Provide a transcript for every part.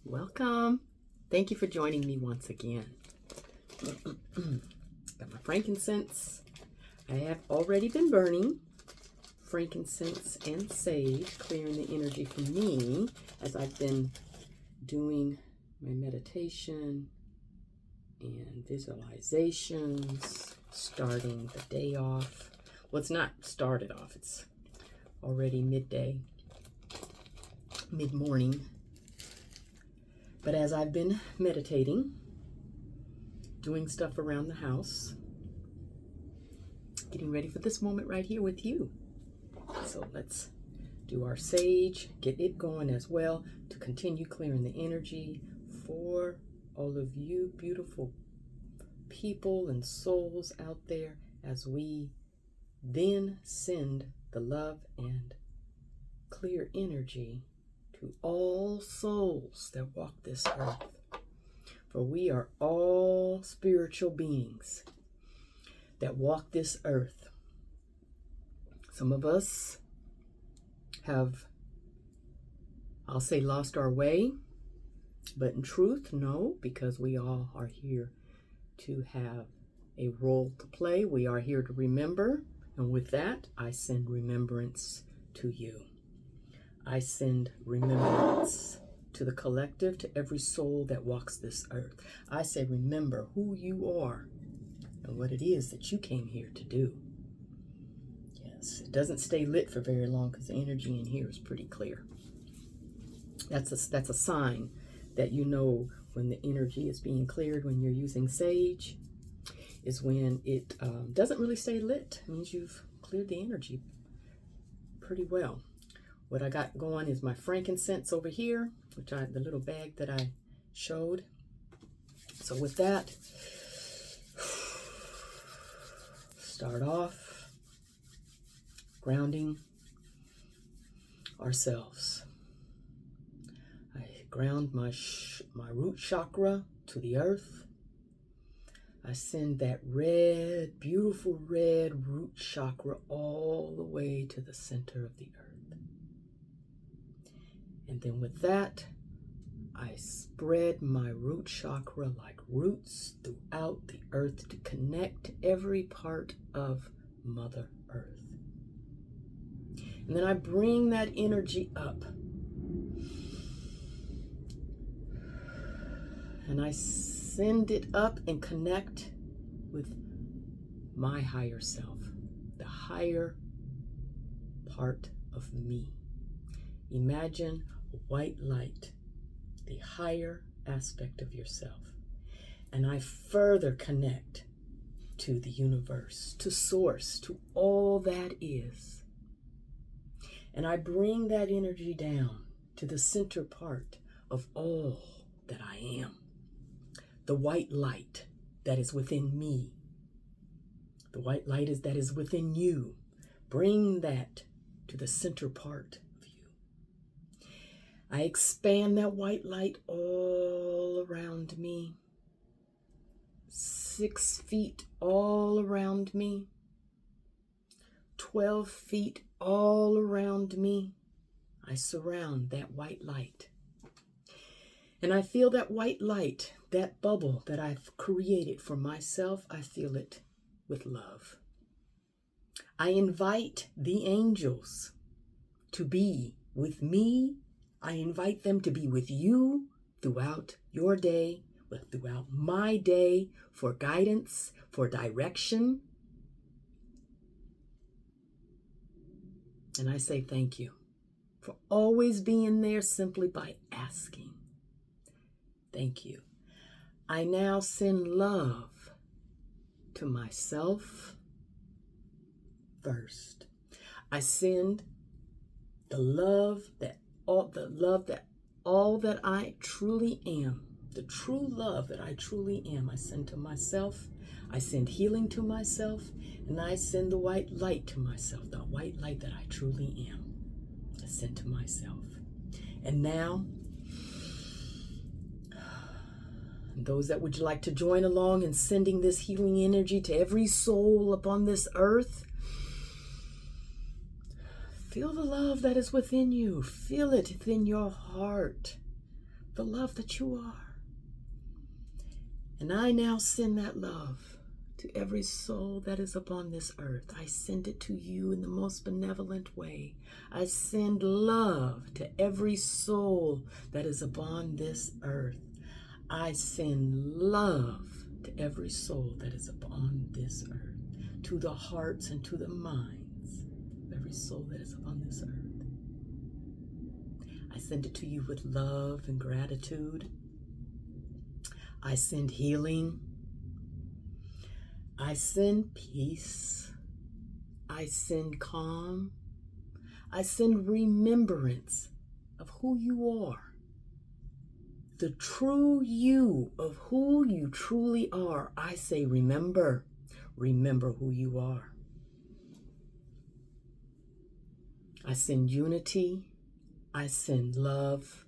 Welcome. Thank you for joining me once again. Got my frankincense. I have already been burning frankincense and sage, clearing the energy for me as I've been doing my meditation and visualizations, starting the day off. Well, it's not started off. It's already midday, mid-morning. But as I've been meditating, doing stuff around the house, getting ready for this moment right here with you. So let's do our sage, get it going as well to continue clearing the energy for all of you beautiful people and souls out there as we then send the love and clear energy to all souls that walk this earth. For we are all spiritual beings that walk this earth. Some of us have, I'll say, lost our way, but in truth, no, because we all are here to have a role to play. We are here to remember, and with that, I send remembrance to you. I send remembrance to the collective, to every soul that walks this earth. I say, remember who you are and what it is that you came here to do. Yes, it doesn't stay lit for very long because the energy in here is pretty clear. That's a sign that you know when the energy is being cleared when you're using sage, is when it doesn't really stay lit. It means you've cleared the energy pretty well. What I got going is my frankincense over here, the little bag that I showed. So with that, start off grounding ourselves. I ground my root chakra to the earth. I send that red, beautiful red root chakra all the way to the center of the earth. And then with that, I spread my root chakra like roots throughout the earth to connect every part of Mother Earth. And then I bring that energy up. And I send it up and connect with my higher self, the higher part of me. Imagine a white light, the higher aspect of yourself. And I further connect to the universe, to source, to all that is. And I bring that energy down to the center part of all that I am. The white light that is within me. The white light that is within you. Bring that to the center part. I expand that white light all around me. 6 feet all around me. 12 feet all around me. I surround that white light. And I feel that white light, that bubble that I've created for myself, I feel it with love. I invite the angels to be with me. I invite them to be with you throughout your day, throughout my day, for guidance, for direction. And I say thank you for always being there simply by asking. Thank you. I now send love to myself first. I send the love that all that I truly am, the true love that I truly am, I send to myself. I send healing to myself, and I send the white light to myself, the white light that I truly am. I send to myself. And now, those that would like to join along in sending this healing energy to every soul upon this earth, feel the love that is within you. Feel it within your heart. the love that you are. And I now send that love to every soul that is upon this earth. I send it to you in the most benevolent way. I send love to every soul that is upon this earth. I send love to every soul that is upon this earth, to the hearts and to the minds of every soul that is upon this earth. I send it to you with love and gratitude. I send healing. I send peace. I send calm. I send remembrance of who you are. The true you of who you truly are. I say, remember who you are. I send unity. I send love.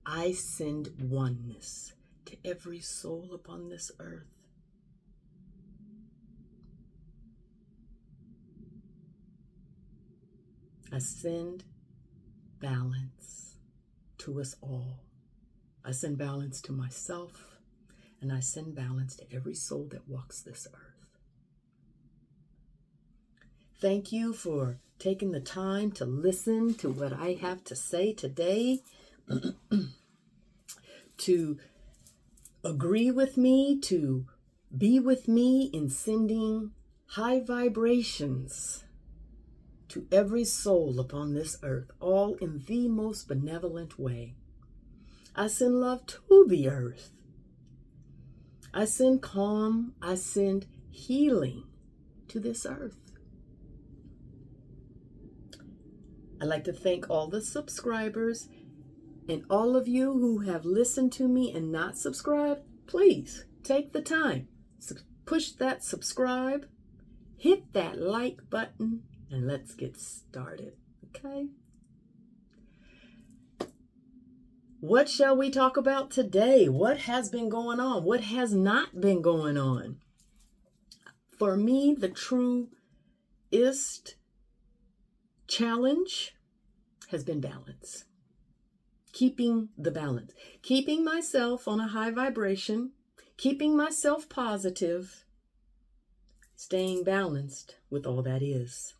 I send oneness to every soul upon this earth. I send balance to us all. I send balance to myself, and I send balance to every soul that walks this earth. Thank you for taking the time to listen to what I have to say today, to agree with me, to be with me in sending high vibrations to every soul upon this earth, all in the most benevolent way. I send love to the earth. I send calm. I send healing to this earth. I'd like to thank all the subscribers and all of you who have listened to me and not subscribed. Please take the time, push that subscribe, hit that like button, and let's get started, okay? What shall we talk about today? What has been going on? What has not been going on? For me, the truest challenge has been balance. Keeping the balance. Keeping myself on a high vibration. Keeping myself positive. Staying balanced with all that is.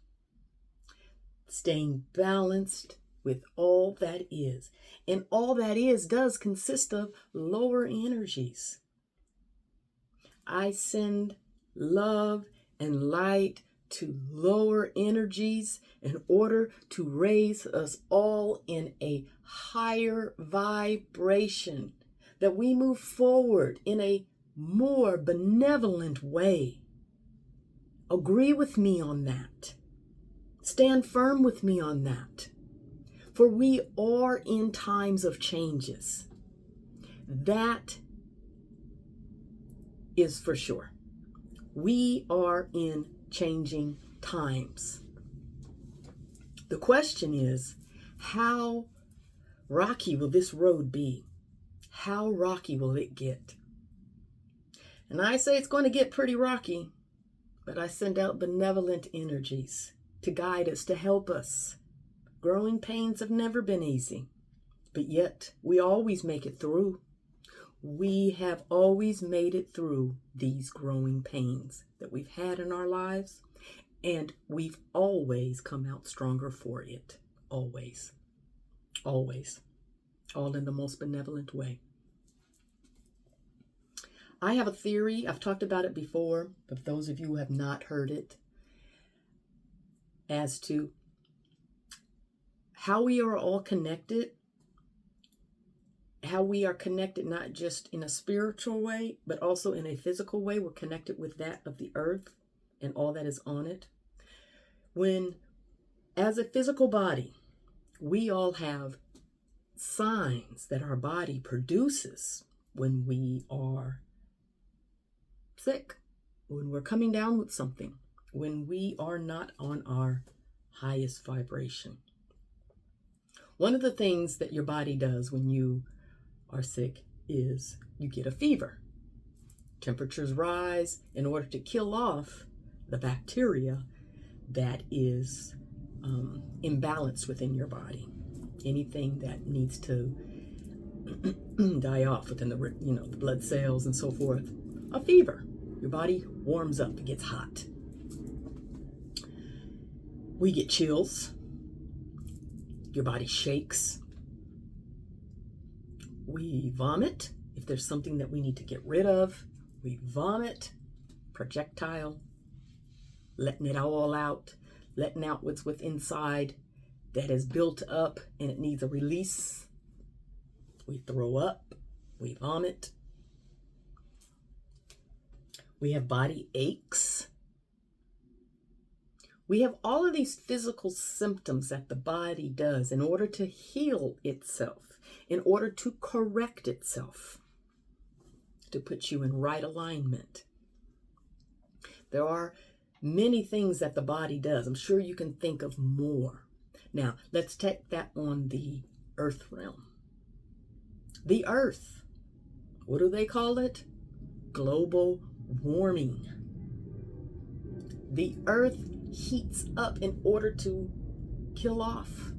Staying balanced with all that is. And all that is does consist of lower energies. I send love and light to lower energies in order to raise us all in a higher vibration, that we move forward in a more benevolent way. Agree with me on that. Stand firm with me on that. For we are in times of changes. That is for sure. We are in changing times. The question is, how rocky will this road be? How rocky will it get? And I say it's going to get pretty rocky, but I send out benevolent energies to guide us, to help us. Growing pains have never been easy, but yet we always make it through. We have always made it through these growing pains that we've had in our lives, and we've always come out stronger for it. Always. Always. All in the most benevolent way. I have a theory. I've talked about it before, but for those of you who have not heard it, as to how we are all connected, how we are connected not just in a spiritual way, but also in a physical way. We're connected with that of the earth and all that is on it. When, as a physical body, we all have signs that our body produces when we are sick, when we're coming down with something, when we are not on our highest vibration. One of the things that your body does when you are sick is you get a fever. Temperatures rise in order to kill off the bacteria that is imbalanced within your body. Anything that needs to die off within the, the blood cells and so forth. A fever. Your body warms up, it gets hot. We get chills. Your body shakes. We vomit. If there's something that we need to get rid of, we vomit. Projectile. Letting it all out. Letting out what's inside that is built up and it needs a release. We throw up. We vomit. We have body aches. We have all of these physical symptoms that the body does in order to heal itself, in order to correct itself, to put you in right alignment. There are many things that the body does. I'm sure you can think of more. Now, let's take that on the earth realm. The earth, what do they call it? Global warming. The earth heats up in order to kill off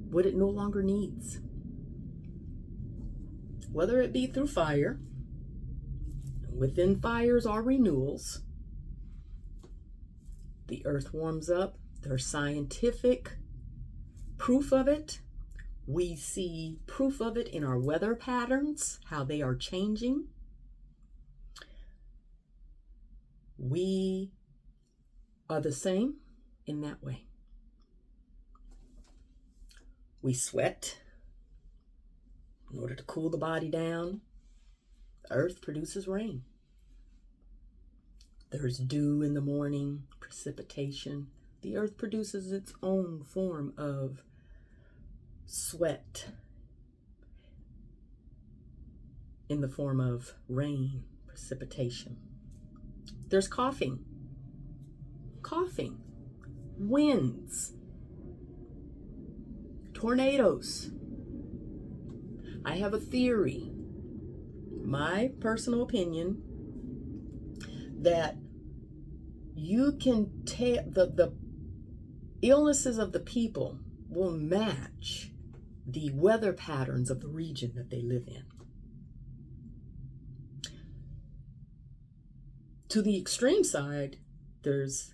what it no longer needs. Whether it be through fire, within fires are renewals. The earth warms up. There's scientific proof of it. We see proof of it in our weather patterns, how they are changing. We are the same in that way. We sweat in order to cool the body down. The earth produces rain. There's dew in the morning, precipitation. The earth produces its own form of sweat in the form of rain, precipitation. There's coughing, winds, tornadoes. I have a theory, my personal opinion, that you can take the illnesses of the people will match the weather patterns of the region that they live in. To the extreme side, there's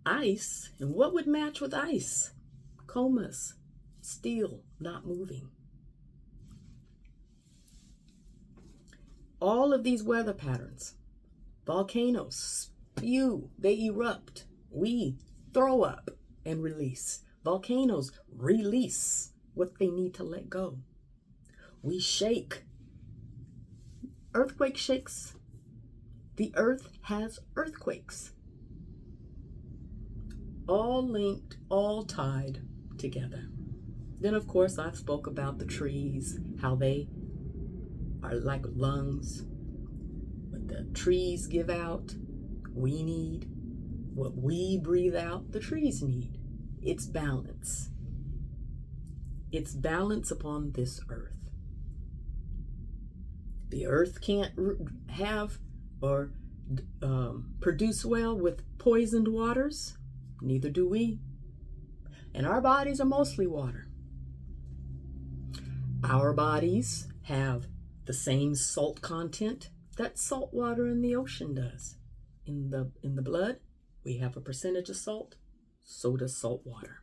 ice, and what would match with ice? Comas, still not moving. All of these weather patterns, volcanoes spew, they erupt. We throw up and release. Volcanoes release what they need to let go. We shake. Earthquake shakes. The earth has earthquakes. All linked, all tied together. Then, of course, I've spoke about the trees, how they are like lungs. What the trees give out, we need. What we breathe out, the trees need. It's balance. It's balance upon this earth. The earth can't have or produce well with poisoned waters. Neither do we. And our bodies are mostly water. Our bodies have the same salt content that salt water in the ocean does. In the blood, we have a percentage of salt. So does salt water.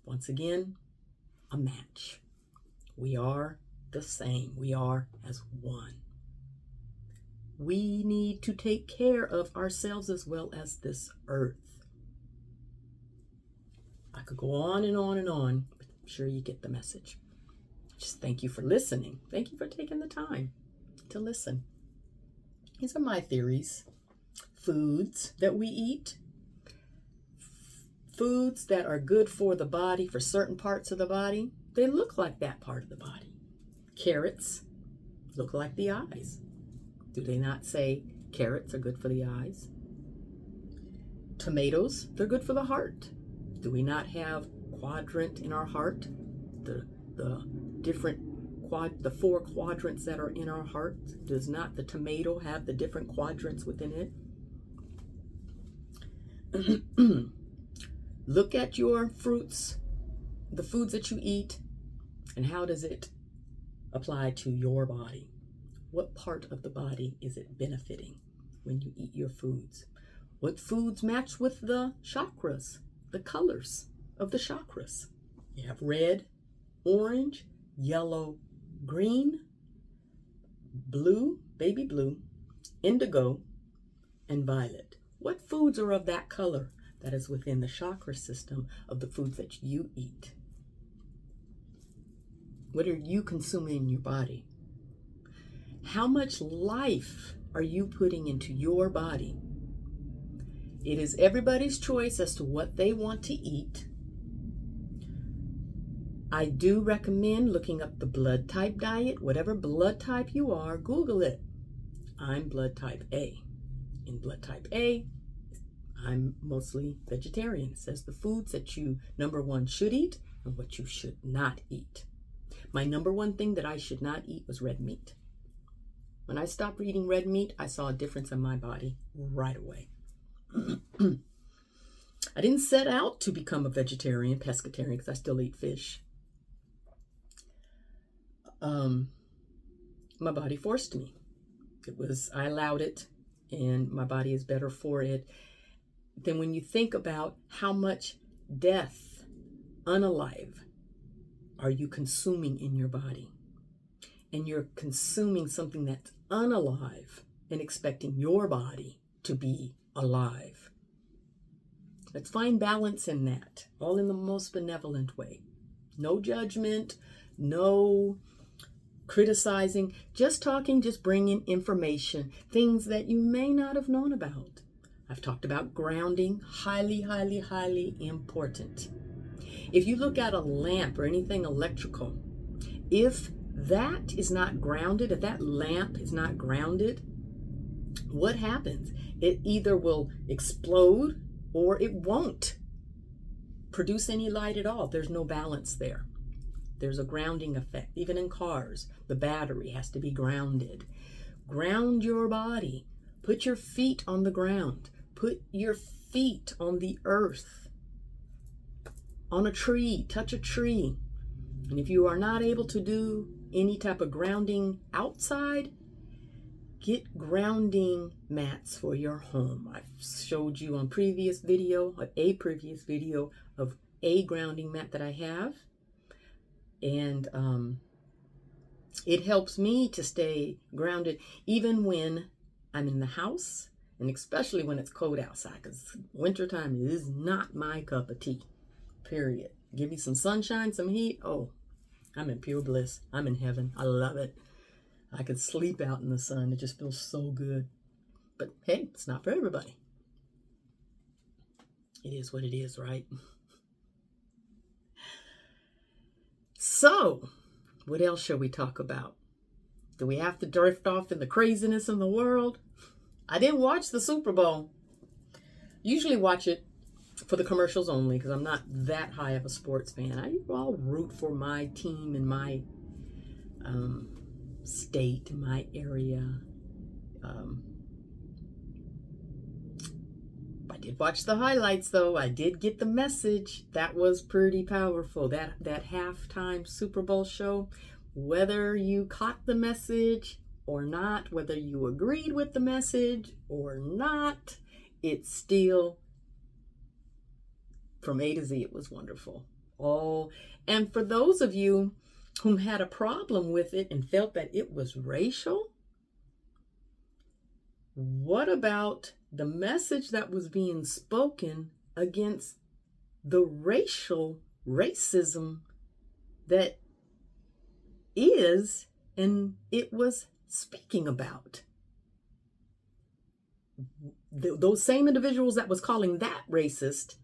Once again, a match. We are the same. We are as one. We need to take care of ourselves as well as this earth. I could go on and on and on, but I'm sure you get the message. Just thank you for listening. Thank you for taking the time to listen. These are my theories. Foods that we eat. Foods that are good for the body, for certain parts of the body, they look like that part of the body. Carrots look like the eyes. Do they not say carrots are good for the eyes? Tomatoes, they're good for the heart. Do we not have quadrant in our heart? The four quadrants that are in our heart. Does not the tomato have the different quadrants within it? Look at your fruits, the foods that you eat, and how does it apply to your body. What part of the body is it benefiting when you eat your foods? What foods match with the chakras, the colors of the chakras? You have red, orange, yellow, green, blue, baby blue, indigo, and violet. What foods are of that color that is within the chakra system of the foods that you eat? What are you consuming in your body? How much life are you putting into your body? It is everybody's choice as to what they want to eat. I do recommend looking up the blood type diet. Whatever blood type you are, Google it. I'm blood type A. In blood type A, I'm mostly vegetarian. It says the foods that you, number one, should eat and what you should not eat. My number one thing that I should not eat was red meat. When I stopped eating red meat, I saw a difference in my body right away. I didn't set out to become a vegetarian, pescatarian, because I still eat fish. My body forced me. I allowed it, and my body is better for it. Then when you think about how much death, unalive, are you consuming in your body? And you're consuming something that's unalive and expecting your body to be alive. Let's find balance in that, all in the most benevolent way. No judgment, no criticizing, just talking, just bringing information, things that you may not have known about. I've talked about grounding, highly, highly, highly important. If you look at a lamp or anything electrical, if that is not grounded, if that lamp is not grounded, what happens? It either will explode or it won't produce any light at all. There's no balance there. There's a grounding effect. Even in cars, the battery has to be grounded. Ground your body. Put your feet on the ground. Put your feet on the earth. On a tree. Touch a tree. And if you are not able to do any type of grounding outside, get grounding mats for your home. I've showed you on a previous video of a grounding mat that I have. And it helps me to stay grounded even when I'm in the house, and especially when it's cold outside, because wintertime is not my cup of tea, period. Give me some sunshine, some heat. Oh, I'm in pure bliss. I'm in heaven. I love it. I could sleep out in the sun. It just feels so good. But hey, it's not for everybody. It is what it is, right? So, what else shall we talk about? Do we have to drift off in the craziness in the world? I didn't watch the Super Bowl. Usually watch it for the commercials only because I'm not that high of a sports fan. I'll root for my team in my state, in my area. I did watch the highlights though. I did get the message. That was pretty powerful. That halftime Super Bowl show, whether you caught the message or not, whether you agreed with the message or not, it's still, from A to Z, it was wonderful. Oh, and for those of you who had a problem with it and felt that it was racial, what about the message that was being spoken against the racism that is, and it was speaking about? Those same individuals that was calling that racist,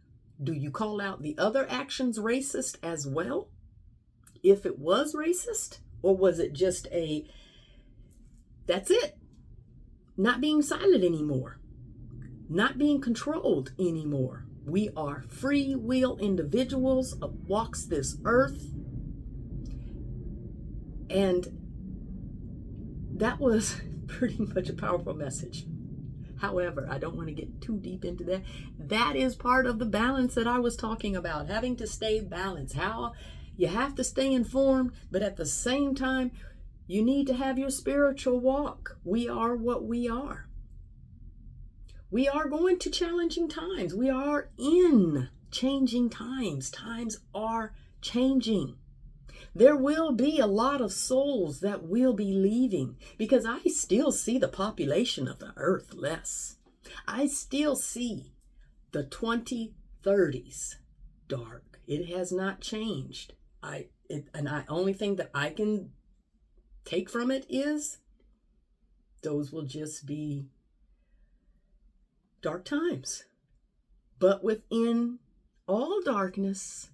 do you call out the other actions racist as well? If it was racist, or was it just that's it? Not being silent anymore. Not being controlled anymore. We are free will individuals of walks this earth. And that was pretty much a powerful message. However, I don't want to get too deep into that. That is part of the balance that I was talking about, having to stay balanced. How you have to stay informed, but at the same time, You need to have your spiritual walk. We are what we are. We are going to challenging times. We are in changing times. Times are changing. There will be a lot of souls that will be leaving because I still see the population of the earth less. I still see the 2030s dark. It has not changed. Only thing that I can take from it is those will just be dark times. But within all darkness,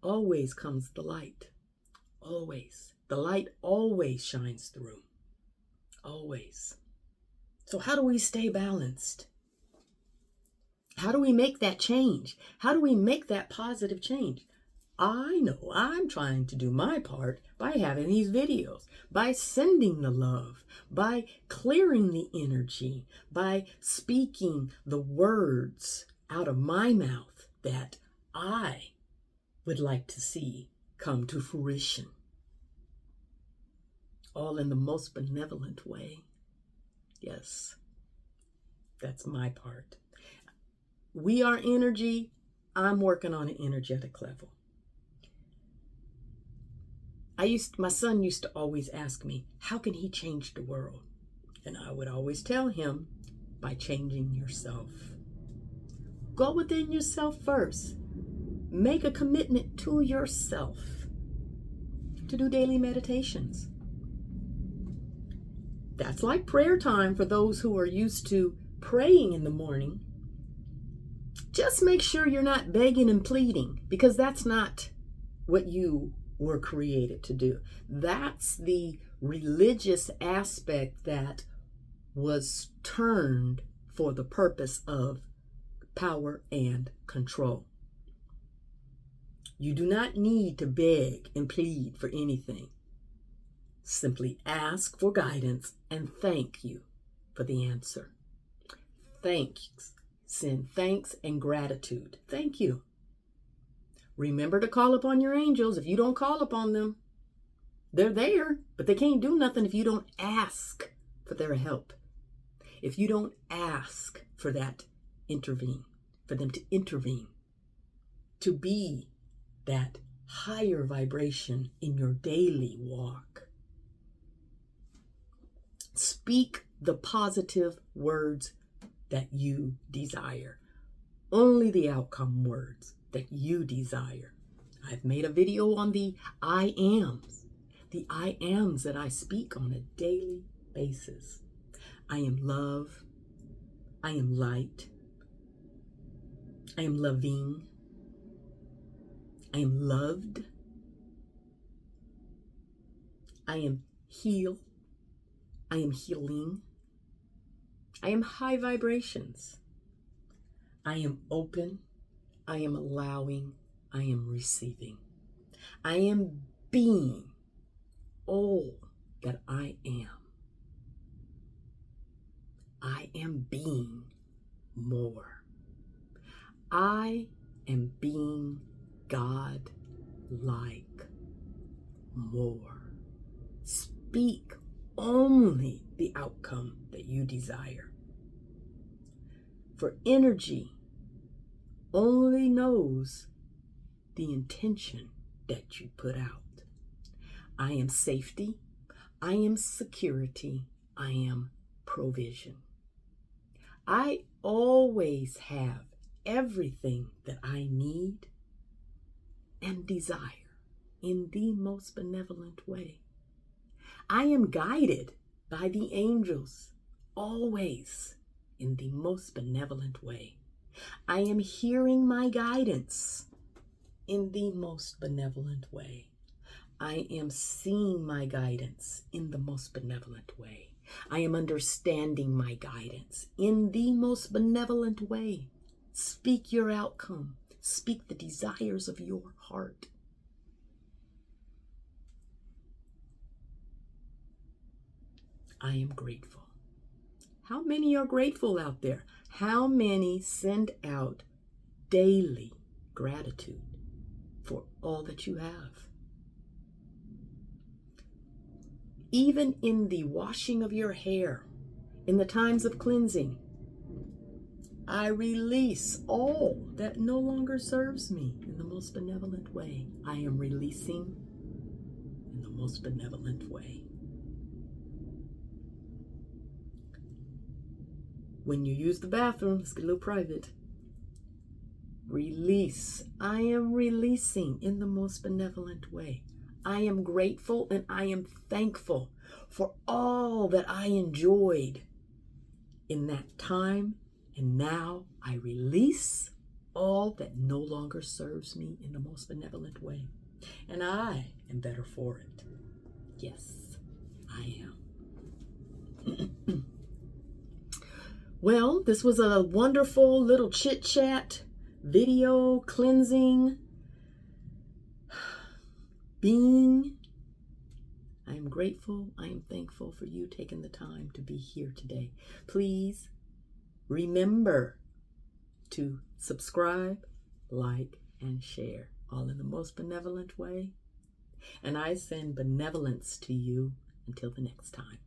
always comes the light. Always. The light always shines through. Always. So how do we stay balanced? How do we make that change? How do we make that positive change? I know I'm trying to do my part by having these videos, by sending the love, by clearing the energy, by speaking the words out of my mouth that I would like to see come to fruition. All in the most benevolent way. Yes, that's my part. We are energy. I'm working on an energetic level. My son used to always ask me, how can he change the world? And I would always tell him, by changing yourself. Go within yourself first. Make a commitment to yourself to do daily meditations. That's like prayer time for those who are used to praying in the morning. Just make sure you're not begging and pleading, because that's not what you were created to do. That's the religious aspect that was turned for the purpose of power and control. You do not need to beg and plead for anything. Simply ask for guidance and thank you for the answer. Thanks. Send thanks and gratitude. Thank you. Remember to call upon your angels. If you don't call upon them, they're there, but they can't do nothing if you don't ask for their help. If you don't ask for them to intervene, to be that higher vibration in your daily walk. Speak the positive words that you desire. Only the outcome words that you desire. I've made a video on the I ams. The I ams that I speak on a daily basis. I am love. I am light. I am loving. I am loved. I am healed. I am healing. I am high vibrations. I am open. I am allowing. I am receiving. I am being all that I am. I am being more. I am being God-like more. Speak only the outcome that you desire. For energy only knows the intention that you put out. I am safety. I am security. I am provision. I always have everything that I need and desire in the most benevolent way. I am guided by the angels always in the most benevolent way. I am hearing my guidance in the most benevolent way. I am seeing my guidance in the most benevolent way. I am understanding my guidance in the most benevolent way. Speak your outcome. Speak the desires of your heart. I am grateful. How many are grateful out there? How many send out daily gratitude for all that you have? even in the washing of your hair, in the times of cleansing, I release all that no longer serves me in the most benevolent way. I am releasing in the most benevolent way. When you use the bathroom, let's get a little private. Release. I am releasing in the most benevolent way. I am grateful and I am thankful for all that I enjoyed in that time. And now I release all that no longer serves me in the most benevolent way. And I am better for it. Yes, I am. Well, this was a wonderful little chit-chat, video, cleansing, being. I am grateful, I am thankful for you taking the time to be here today. Please remember to subscribe, like, and share, all in the most benevolent way. And I send benevolence to you until the next time.